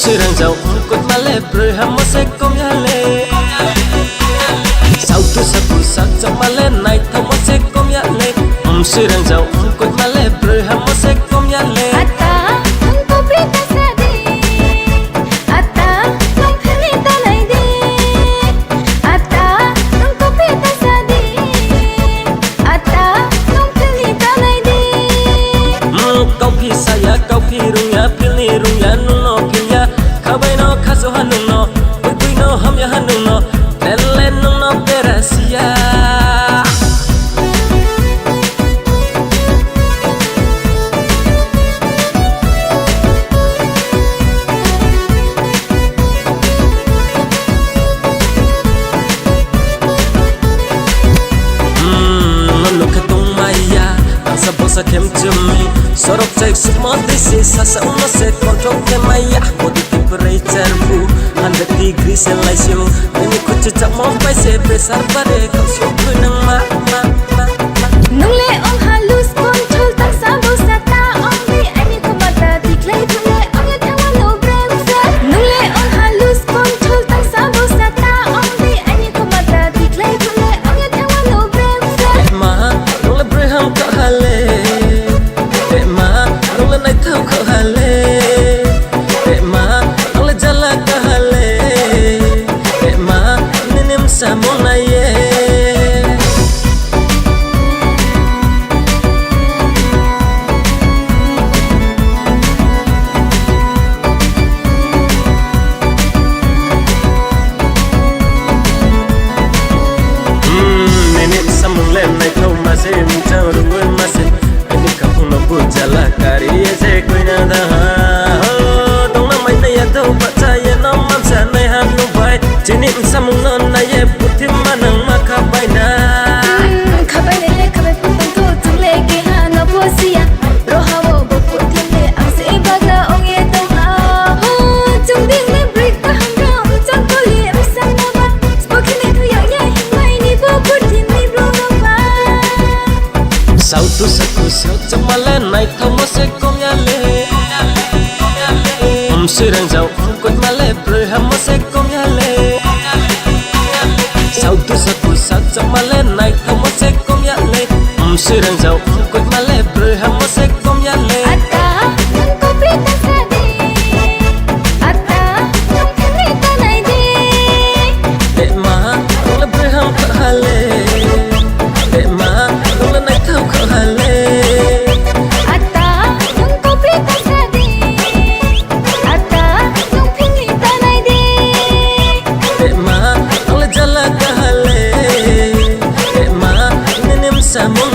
sirang jauh kut male berham se kom yale sau tu sapu sak jauh male nai tham se kom yale sirang jauh kut male berham se kom yale ata हमको प्रीत सा दे ata तुम फिर तलाई दे ata हमको प्रीत सा दे ata तुम फिर तलाई दे kau phi saya kau phi runya pilni runya nuno pilya khabai no khaso hanuno kui no ham ya hanuno lele nuno perasia sa kem chumi sorok chai sukma dise sasa una se control ke maya body temperature fu 100 degree celsius ani kuch chak mo pai se pressure pare kau so kunang ma nung le on halus control tak sa bo sa ta on me ani ko mata diklai thule on ya thawa no brain fat nung le on halus control tak sa bo sa ta on me ani ko mata diklai thule on ya thawa no brain fat ma nung le breham ka hale nai thau kho hale ma nang le jala ka hale ma nenem sa mona ye nenem sa mong le nai thau ma se mi chau rung ma se ani ka phung no bu jala kari se koi na da ho dong na mai na ya do ba cha ya no mam sa nai han lu bai chini sa mong non na ye puthim ma nang ma kha bai na khabai le khabai putang to tung le ke ha no posia ro ha wo bo puthim le ang se baga ong ye to ha ho chung ding le break pa ham ram chang ko li am sang na ba spoken le thu yang ye mai ni bo puthim ni ro no ba sau tu saku sau chamale nai thamo se kom yale sirang jauh kut male berham se kom yale sau tu saku sau chamale nai thamo se kom yale sirang jauh kut male berham se kom yale ata हमको प्रीत सा दे ata तुम फिर तलाई दे ma nang le berham ka hale ma nang le nai thau ka hale ata हमको प्रीत सा दे ata तुम फिर तलाई दे ma nang le jala ka hale ma nenem sa mo